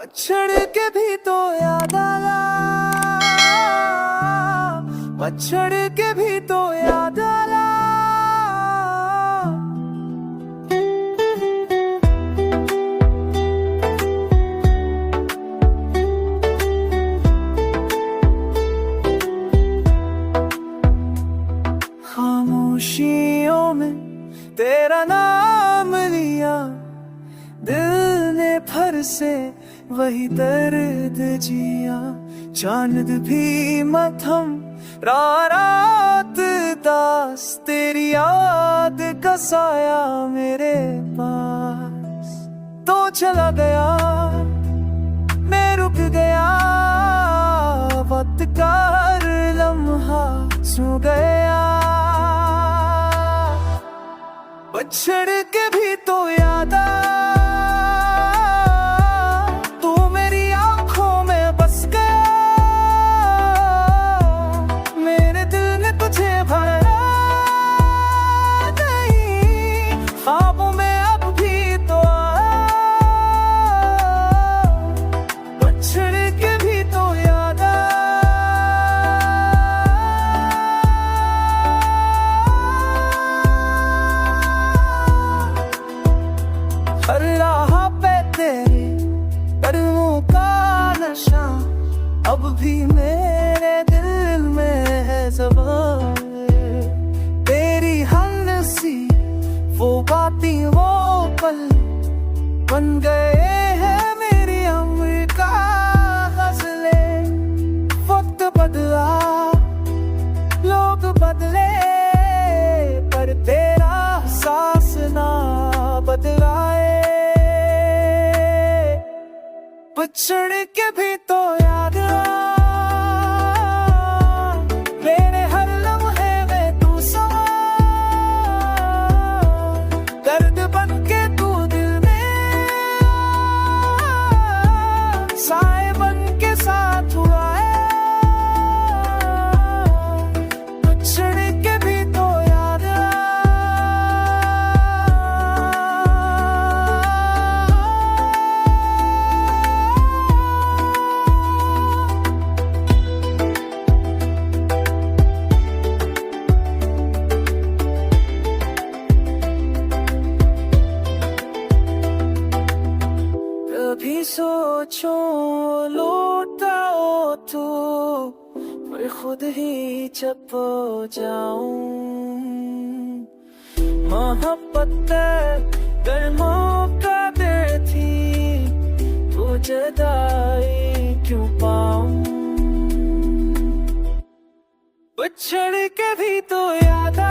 पछड़ के भी तो याद आया, पछड़ के भी तो याद आया। खामोशियों में तेरा नाम लिया, दिल ने फर से वही दर्द जिया। चांद भी मथम रात दास, तेरी याद का साया मेरे पास। तो चला गया मैं रुक गया, वक्त का हर लम्हा सो गया। पछड़ के भी तो याद आ, तू मेरी आंखों में बस गया। मेरे दिल ने तुझे भरा नहीं, ख्वाबों में अब भी तो आ। पछड़ के भी तो याद आ, हर राह पे तेरे कदमों का नशा, अब भी मेरे दिल में है ज़बान। तेरी हंसी वो बातें वो पल बन गए हैं मेरी उम्र का गज़ले। वक्त बदला लोग बदले, पर तेरा एहसास ना बदलाए। पछड़ के भी तो याद आ, मेरे हर लम्हे में तू समा। दर्द बन के तू दिल में आ, साए बन के साथ हुआ है। पछड़ के भी तो याद आ, कभी सोचो लौटाओ तो पर खुद ही चप जाऊं। मोहब्बत गर्मों का दर थी, तो जुदाई क्यों पाऊं। पछड़ के भी तो याद आ,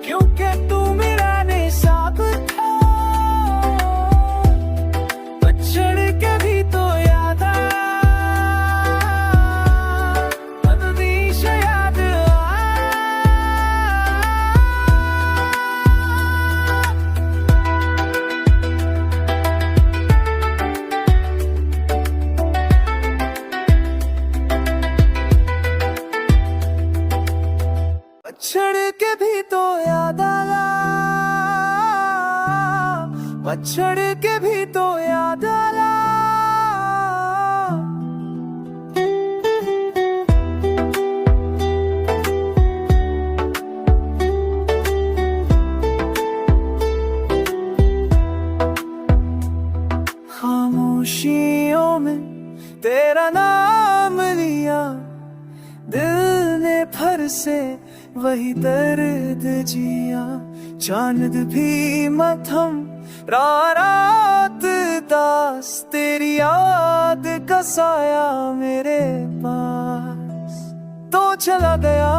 क्योंकि तू मेरा नहीं साथ था। पछड़ के भी तो याद आ, हमेशा याद आ। पछड़ के भी तो याद आया, पछड़ के भी तो याद आया। खामोशियों में तेरा नाम लिया, दिल ने फर से वही दर्द जिया। चांद भी मथम रात दास, तेरी याद का साया मेरे पास। तो चला गया